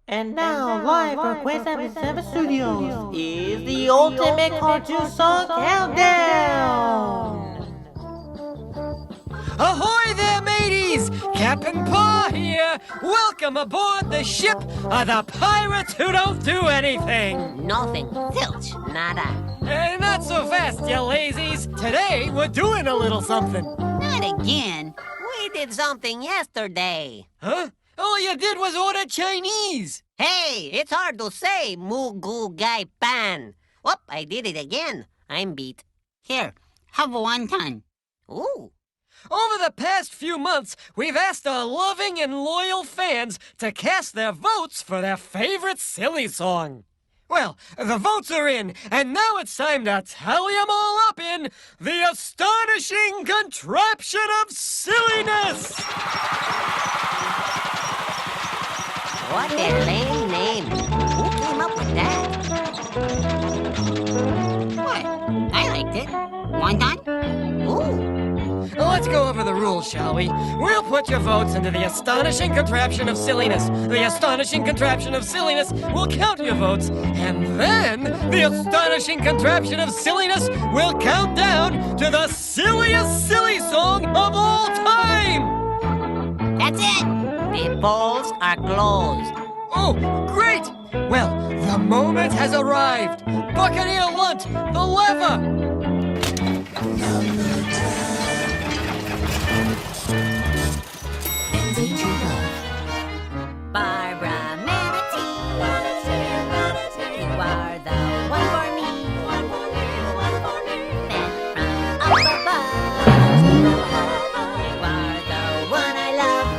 And now, live from Quest 77 Studios, is the Ultimate Cartoon Song Countdown! Ahoy there, mateys! Captain Paw here! Welcome aboard the ship of the pirates who don't do anything! Nothing. Zilch. Nada. Not so fast, you lazies! Today, we're doing a little something. Not again. We did something yesterday. Huh? All you did was order Chinese! Hey, it's hard to say, Mugu Gai Pan. Whoop, I did it again. I'm beat. Here, have wonton. Ooh. Over the past few months, we've asked our loving and loyal fans to cast their votes for their favorite silly song. Well, the votes are in, and now it's time to tally them all up in the astonishing contraption of silliness! What a lame name. Who came up with that? What? I liked it. Wonton? Ooh. Let's go over the rules, shall we? We'll put your votes into the astonishing contraption of silliness. The astonishing contraption of silliness will count your votes, and then the astonishing contraption of silliness will count down to the silliest silly song of all time! That's it. The polls are closed. Oh, great! Well, the moment has arrived. Buccaneer Lunt, the lever! Barbara Manatee, you are the one for me. Sent from up above, you are the one I love.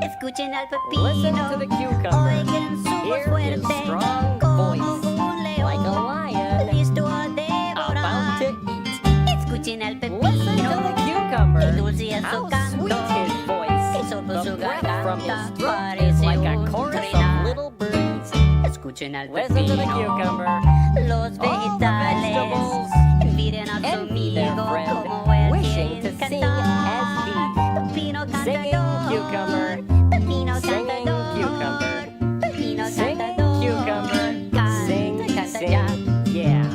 Escuchen al pepino. Listen to the cucumber. Oigan su voz Hear his fuerte. strong Como voice. un león. Like a lion. Listo a About devorar. to eat. Escuchen al Listen to pepino. the cucumber. Qué dulce es su How canto. sweet his voice. Eso por The su breath from his garganta throat is parece like a un chorus trinar. of little birds. Escuchen al Listen to the pepino. cucumber. Los All the vegetales vegetables miren a su envy their amigo friend, como él wishing to quiere sing cantar. as he. Pepino Singing cantador. cucumber. Pepino Singing cantador. cucumber. Pepino Singing cantador. cucumber. Canta, Sing, canta sing, ya. yeah.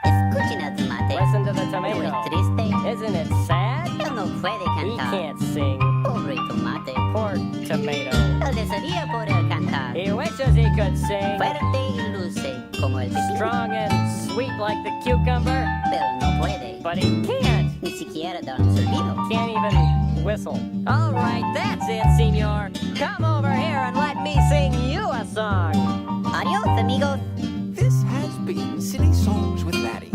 Escuchen al tomate. Listen to the Muy tomato. triste. Isn't it sad? Él no puede He cantar. can't sing. Pobre tomate. Poor tomato. Él desearía poder cantar. He wishes he could sing. Fuerte y dulce como el pepino. Strong and sweet like the cucumber. Pero no puede. But he can't. Ni siquiera dar un sonido. Can't even whistle. All right, that's it, senor. Come over here and let me sing you a song. Adiós, amigos. This has been Silly Songs with Laddie.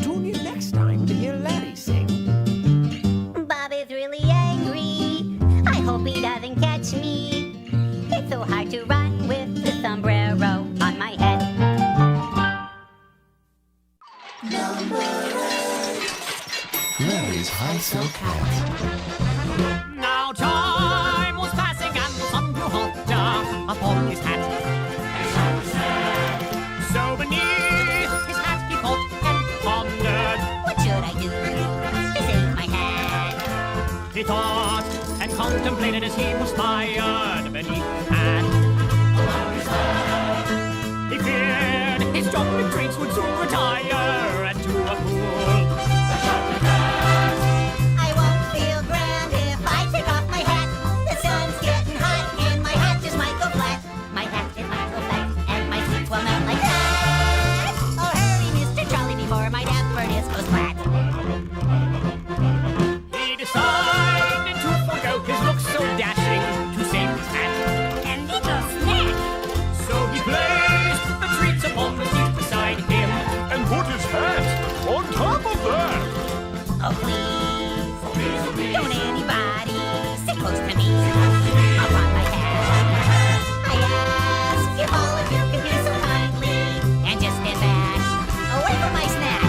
Tune in next time to hear Laddie sing. Bob is really angry. I hope he doesn't catch me. It's so hard to run with the sombrero on my head. Larry's High Silk Hat. Now time was passing and the sun grew hotter upon his hat. So beneath his hat he thought and pondered. What should I do to save my head? He thought and contemplated as he perspired beneath his hat. He feared his jumping traits would soon retire and to a pool. I won't feel grand if I take off my hat. The sun's getting hot and my hat just might go flat. My hat just might go flat and my suit will melt like that. Oh, hurry, Mr. Trolley, before my damperness goes flat. He decided to forgo his looks so dashing to save his hat. And little snack. So he placed the treats upon the seat beside him and put his hat close to me. Upon my hat, I ask if all of you can be so kindly and just stand back away from my snack.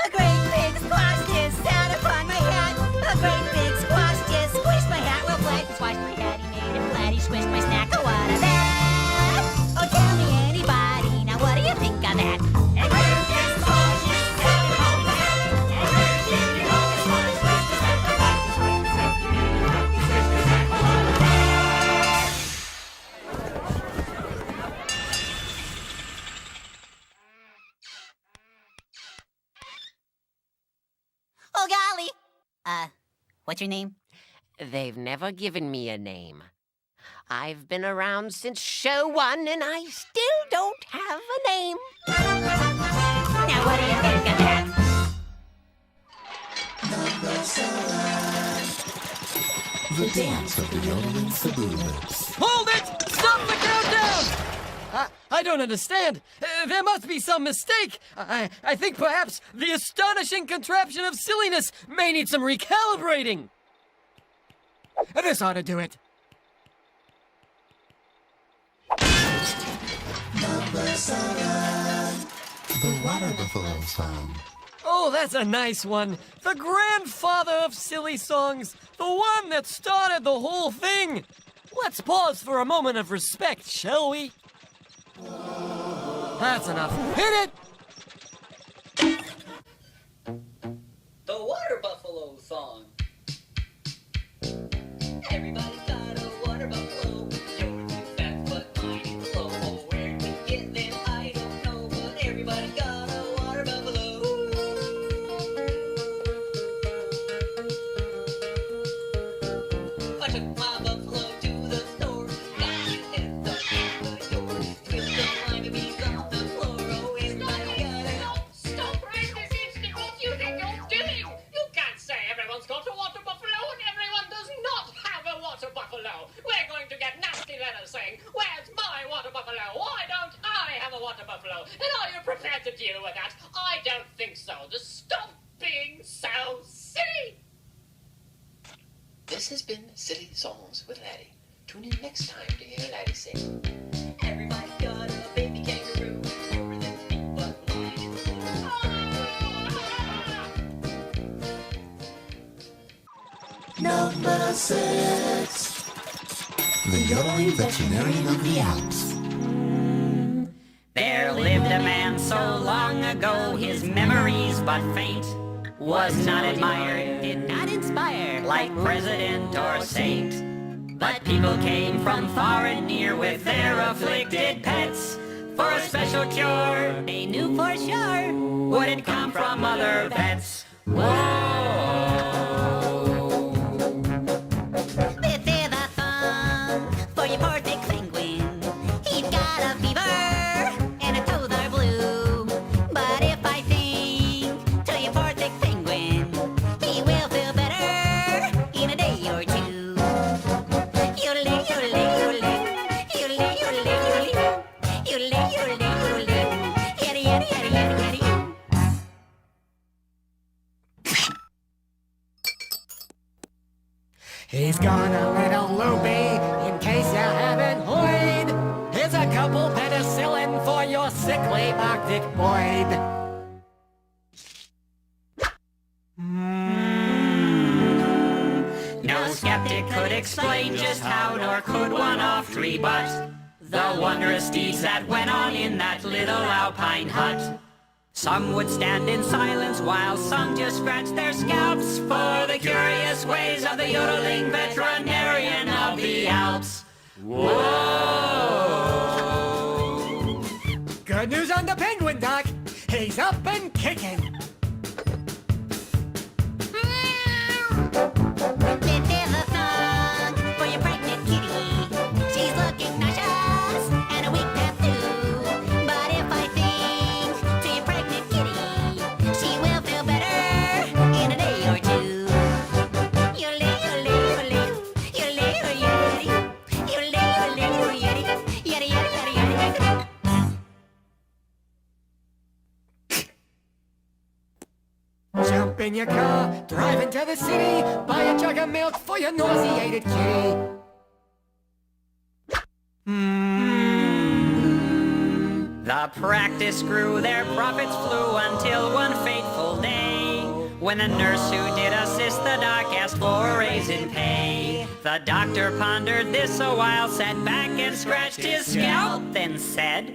A great big squash just sat upon my hat. A great big squash just squished my hat. Well, Flat squashed my hat, he made it flat, he squished my snack. Oh, what a that? Oh, tell me anybody, now what do you think of that? A great big squash just sat upon my hat. A great big squash squished my snack. Oh, what a that? Oh, golly. What's your name? They've never given me a name. I've been around since show one, and I still don't have a name. Now, what do you think of that? The dance of the yodeling suburbans. Hold it! Stop the countdown! I don't understand. There must be some mistake. I think perhaps the astonishing contraption of silliness may need some recalibrating. This ought to do it. The Water Buffalo song. Oh, that's a nice one. The grandfather of silly songs. The one that started the whole thing. Let's pause for a moment of respect, shall we? That's enough. Hit it! The Water Buffalo song. Everybody's got a water buffalo. Yours is fast, but mine is slow. Oh, where to get them, I don't know. But everybody's got a water buffalo. I took my buffalo to the store. Got his head stuck in the door. With the lime beans on the floor. Oh, everybody got it. Stop right this instant! What do you think you're doing? You can't say everyone's got a water buffalo and everyone does not have a water buffalo. We're going to get nasty letters saying, "Where's my water buffalo? Why don't I have a water buffalo?" And are you prepared to deal with that? I don't think so. Just stop being so silly! This has been Silly Songs with Laddie. Tune in next time to hear Laddie sing. Everybody's got a baby kangaroo. Yours is deep, but mine is blue. Number 6. The yodeling veterinarian of the Alps. There lived a man so long ago, his memories but faint. Was not admired, did not inspire, like president or saint. But people came from far and near with their afflicted pets. For a special cure, they knew for sure, wouldn't come from other vets. Whoa! This is a song for your poor sick penguin. He's got a fever and his toes are blue. But if I sing to your poor sick penguin, he will feel better in a day or two. Yodeling, yodeling, yodeling, yodeling, yodeling, yodeling, yodeling, yodeling, yodeling, yaddy, yaddy, yaddy, yaddy, yaddy. He's gone a little loopy, in case you haven't heard. Here's a couple penicillin for your sickly Arctic void. No skeptic could explain just how, nor could one of three but the wondrous deeds that went on in that little alpine hut. Some would stand in silence while some just scratched their scalps for the curious ways of the yodeling veterinarian of the Alps. Whoa! Good news on the penguin, Doc. He's up and kicking. This is a song for your pregnant kitty. She's looking nauseous and a weak tattoo. But if I sing to your pregnant kitty, she will feel better in a day or two. Yodeling, yodeling, yodeling, yodeling, yodeling, yodeling, yodeling, yaddy, yaddy, yaddy, yaddy, yaddy. in your car, drive into the city, buy a jug of milk for your nauseated kitty. The practice grew, their profits flew until one fateful day, when the nurse who did assist the doc asked for a raise in pay. The doctor pondered this a while, sat back and scratched his scalp, then said,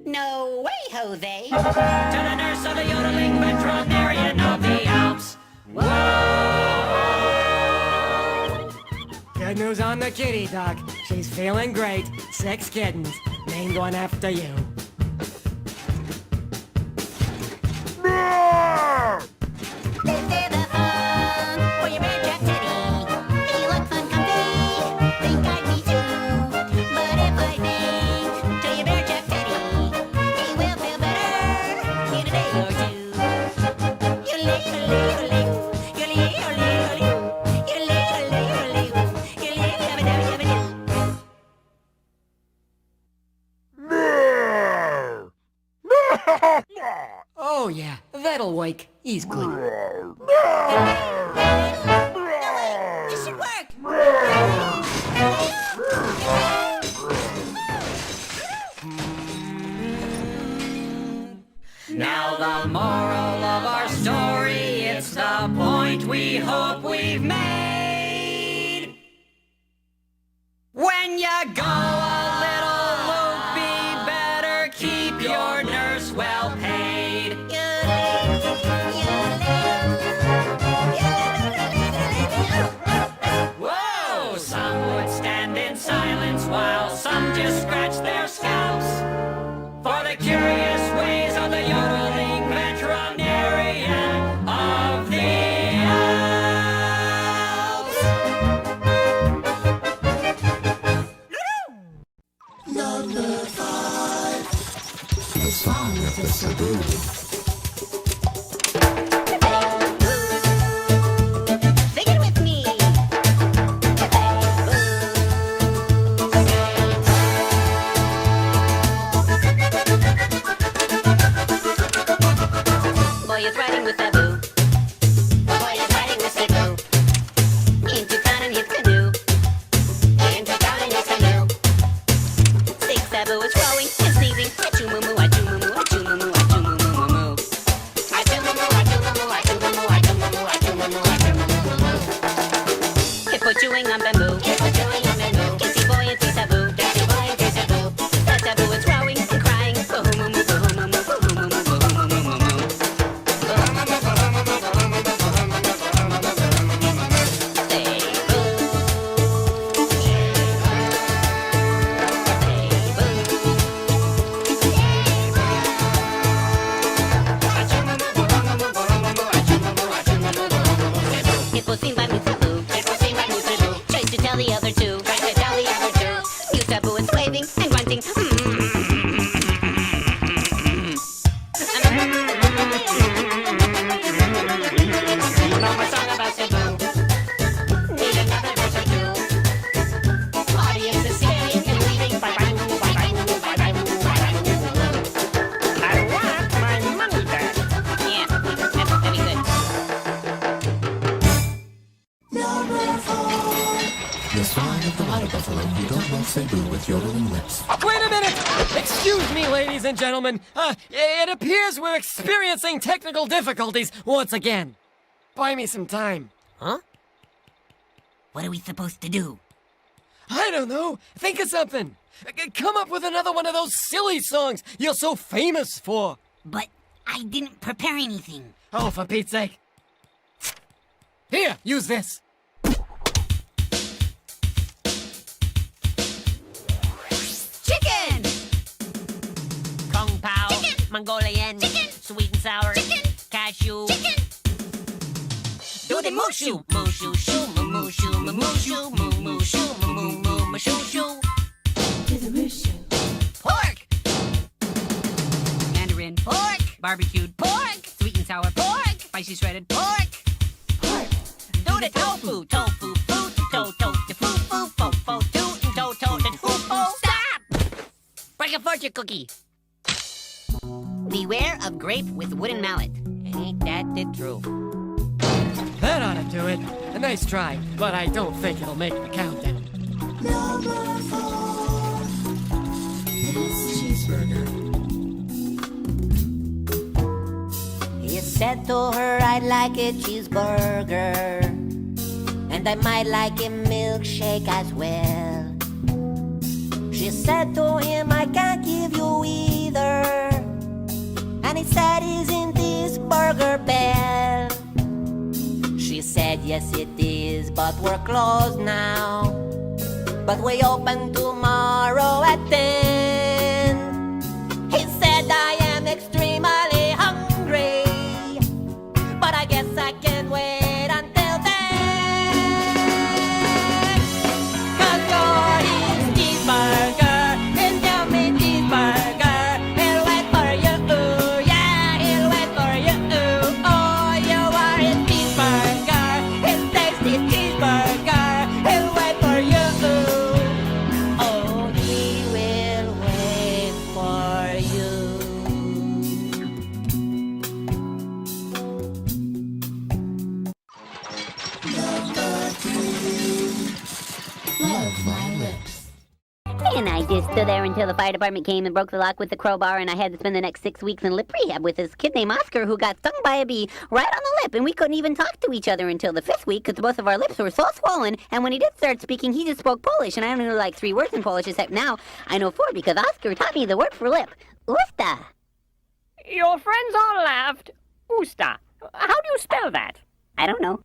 No way, Jose. to the nurse of the yodeling veterinarian of the Alps, whoa! Good news on the kitty, Doc. She's feeling great. 6 kittens, named one after you. This is the fun for your bear trap teddy. He looks uncomfy, think I'd be too. But if I think to your bear trap teddy, he will feel better in a day or two. Oh yeah, that'll wake. He's good. This should work. Now the moral of our story, it's the point we hope we've made. When you go a little loopy, better keep your nurse well paid. Whoa! Some would stand in silence while some just scratch their scalps for the curious ways of the yodeling veterinarian of the Alps. The song of the Cebu. Sing it with me. Boy is riding with Sabu. Boy is riding with Sabu. Into town in his canoe. Into town in his canoe. Sick Sabu is rowing and sneezing. Achoo moo moo, achoo moo moo, achoo moo moo, achoo moo moo moo moo. Achoo moo moo, achoo moo moo, achoo moo moo, achoo moo moo, achoo moo moo, achoo moo moo moo. Hippo chewing on bamboo. Hippo chewing on bamboo. Kissy boy and see Sabu. Kissy boy and see Sabu. That Sabu is rowing and crying. Boo moo moo, boo moo moo, boo moo moo, boo moo moo moo moo. Hippo seen by Musabu. Hippo seen by Musabu. Tries to tell the other two. Tries to tell the other two. Musabu is waving and grunting. Know my song about Sabu. Need another verse or two. Audience is staring and leaving. Bye bye moo, bye bye moo, bye bye moo, bye bye moo. I want my money back. Yeah, that'd be good. The song of the water buffalo who don't love Cebu with yodeling lips. Wait a minute! Excuse me, ladies and gentlemen. It appears we're experiencing technical difficulties once again. Buy me some time. Huh? What are we supposed to do? I don't know. Think of something. Come up with another one of those silly songs you're so famous for. But I didn't prepare anything. Oh, for Pete's sake. Here, use this. Chicken! Kung Pao, Chicken. Mongolian, Chicken. sweet and sour, Chicken. cashew, Chicken! do the mooshu, mooshu, shoo, moo, mooshu, moo, mooshu, moo, mooshu, moo, moo, moo, moo, shoo, shoo. Pork! Mandarin, Pork! barbecued Pork! sweet and sour Pork! spicy shredded Pork! do the tofu, tofu, food, to, the foo, foo, fo, fo, toot, and to, the foo, fo. Stop! Break a fortune cookie. Beware of grape with wooden mallet. Ain't that the truth? that ought to do it. A nice try, but I don't think it'll make the countdown. Number 4. This cheeseburger. He said to her, I'd like a cheeseburger, and I might like a milkshake as well. She said to him, I can't give you either, and he said, isn't this Burger Bell? She said, yes it is, but we're closed now, but we open tomorrow at 10. He said, I am extremely hungry, but I guess I can wait until then. 'Cause you're his cheeseburger, and tell me cheeseburger, he'll wait for you, yeah, he'll wait for you, oh, you are his cheeseburger, his tasty cheeseburger, he'll wait for you, oh, he will wait for you. Love my lips. And I just stood there until the fire department came and broke the lock with the crowbar, and I had to spend the next 6 weeks in lip rehab with this kid named Oscar who got stung by a bee right on the lip, and we couldn't even talk to each other until the 5th week because both of our lips were so swollen, and when he did start speaking, he just spoke Polish, and I only know like 3 words in Polish, except now I know 4 because Oscar taught me the word for lip. Usta. Your friends all laughed. Usta. How do you spell that? I don't know.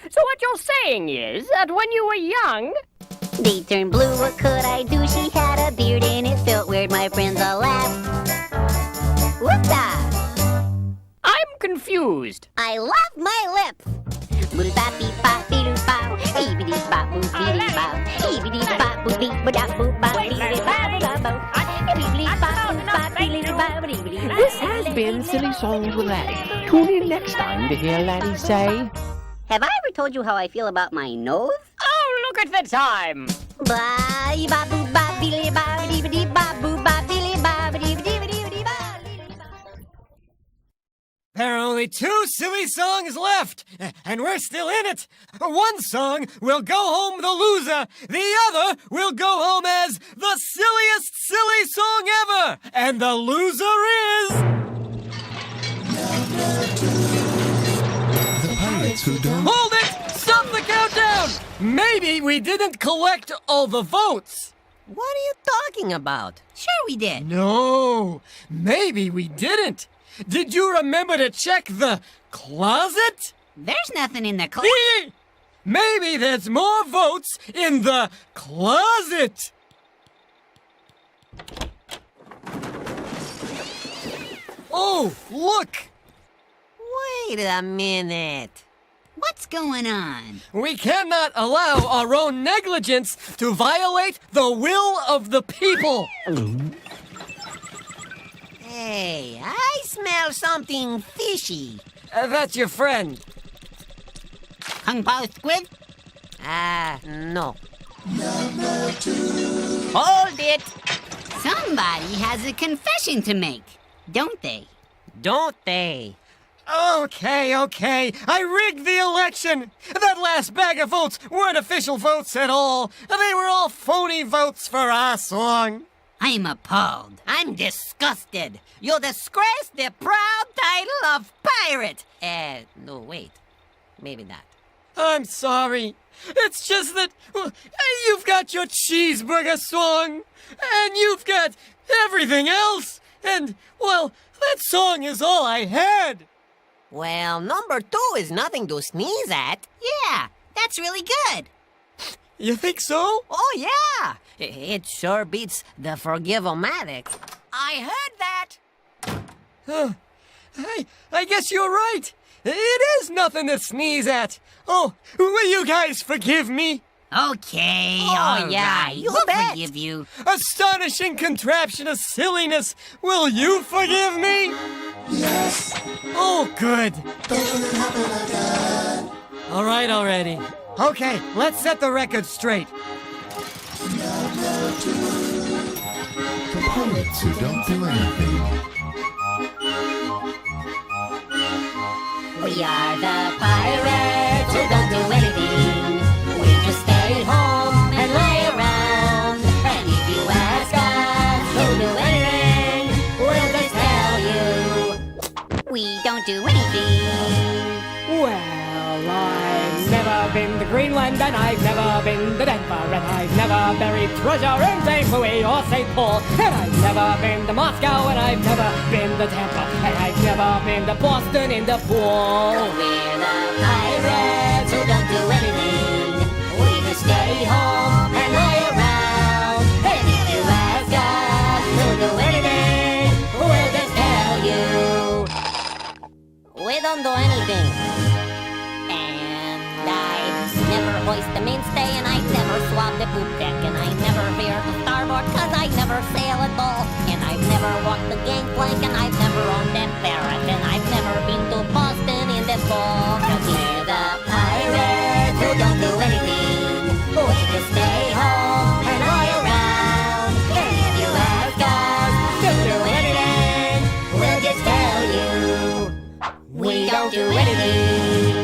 So what you're saying is that when you were young... They turned blue, what could I do? She had a beard and it felt weird, my friends all laughed. Usta. I'm confused. I love my lips. This has been Silly Songs with Laddie. Tune in next time to hear Laddie say... Have I ever told you how I feel about my nose? Oh, look at the time. There are only 2 silly songs left, and we're still in it. One song will go home the loser. The other will go home as the silliest silly song ever. And the loser is... The pirates who don't. Hold it! Stop the countdown! Maybe we didn't collect all the votes. What are you talking about? Sure we did. No, maybe we didn't. Did you remember to check the closet? There's nothing in the closet. Maybe there's more votes in the closet. Oh, look! Wait a minute. What's going on? We cannot allow our own negligence to violate the will of the people. Hey, I smell something fishy. That's your friend. Kung Pao squid? No. Hold it! Somebody has a confession to make, don't they? Don't they? Okay. I rigged the election. That last bag of votes weren't official votes at all. They were all phony votes for our song. I'm appalled. I'm disgusted. You'll disgrace the proud title of pirate. No, wait. Maybe not. I'm sorry. It's just that you've got your cheeseburger song, and you've got everything else, and, well, that song is all I had. Well, number 2 is nothing to sneeze at. Yeah, that's really good. You think so? Oh, yeah. It sure beats the Forgive-O-Matic. I heard that. I guess you're right. It is nothing to sneeze at. Oh, will you guys forgive me? Okay, Oh, all yeah, right. you We'll bet. forgive you. Astonishing contraption of silliness. Will you forgive me? Yes. Oh, good. Doesn't happen again. All right already. Okay, let's set the record straight. Number 2. The pirates who don't do anything. We are the pirates. so don't do anything. We just stay home and lie around. And if you ask us to do anything, we'll just tell you We don't do anything. Well, I've never been to Greenland, and I've never been to Denver, and I've never buried treasure in St. Louis or St. Paul, and I've never been to Moscow, and I've never been to Tampa, and I've never been to Boston in the pool. we're the pirates who don't do anything. We just stay home and lie around. And if you ask us to do anything, we'll just tell you we don't do anything. And I've never hoist the mainstay, and I've never swabbed the poop deck, and I never veered the starboard, cause I never sail at all. And I've never walked the gangplank, and I've never owned that ferret, and I've never been to Boston in the fall. Cause we're the pirates who don't do anything. We just stay home and lie around. And if you ask us to do anything, we'll just tell you we don't do anything.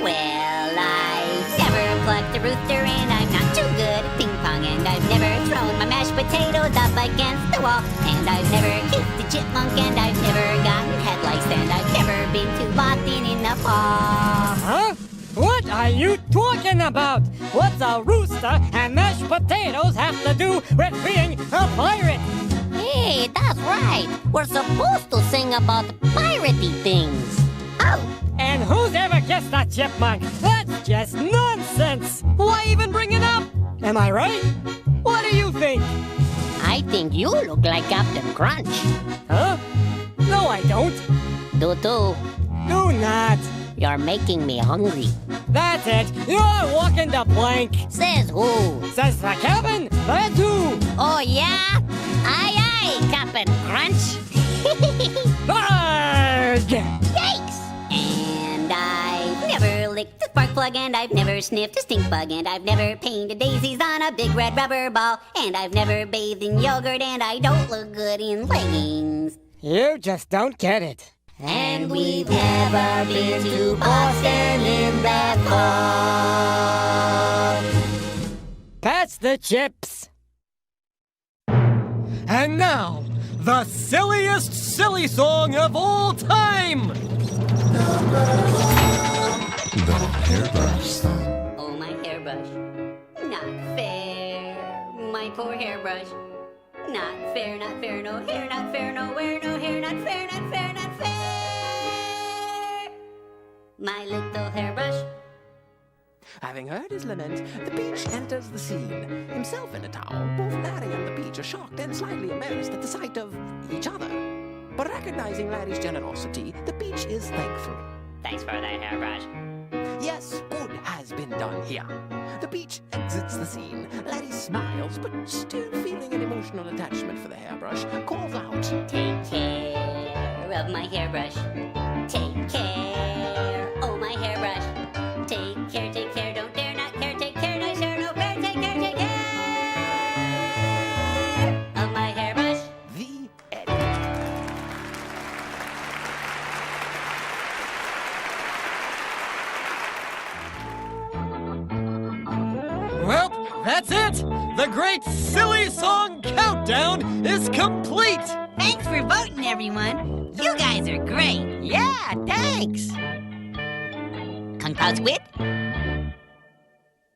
Well, I've never plucked a rooster, and I'm not too good at ping pong, and I've never thrown my mashed potatoes up against the wall, and I've never kissed a chipmunk, and I've never gotten head lice, and I've never been to Boston in the fall. Huh? What are you talking about? What's a rooster and mashed potatoes have to do with being a pirate? Hey, that's right. We're supposed to sing about piratey things. Oh, And who's ever kissed a chipmunk? That's just nonsense! Why even bring it up? Am I right? What do you think? I think you look like Captain Crunch. Huh? No, I don't. Do. Do not. You're making me hungry. That's it. You're walking the plank. Says who? Says the cabin. That's who. Oh, yeah? Aye, Captain Crunch. Arrgh! Yikes! and I've never licked a spark plug, and I've never sniffed a stink bug, and I've never painted daisies on a big red rubber ball, and I've never bathed in yogurt, and I don't look good in leggings. You just don't get it. And we've never been to Boston in the fall. Pass the chips. And now, the silliest silly song of all time! The hairbrush song. Oh, my hairbrush. Not fair. My poor hairbrush. Not fair, not fair, no hair, not fair, nowhere, no hair, not fair, not fair, not fair. My little hairbrush. Having heard his lament, the Peach enters the scene. Himself in a towel, both Larry and the Peach are shocked and slightly embarrassed at the sight of each other. But recognizing Larry's generosity, the Peach is thankful. Thanks for the hairbrush. Yes, good has been done here. The Peach exits the scene. Larry smiles, but still feeling an emotional attachment for the hairbrush, calls out, Take care of my hairbrush. Take care. Oh, my hairbrush. Take care, don't dare not care. Take care, no share, no fair. Take care of my hairbrush. The end. Well, that's it! The great silly song countdown is complete! Thanks for voting, everyone. You guys are great. Yeah, thanks. Kung Pao Squid,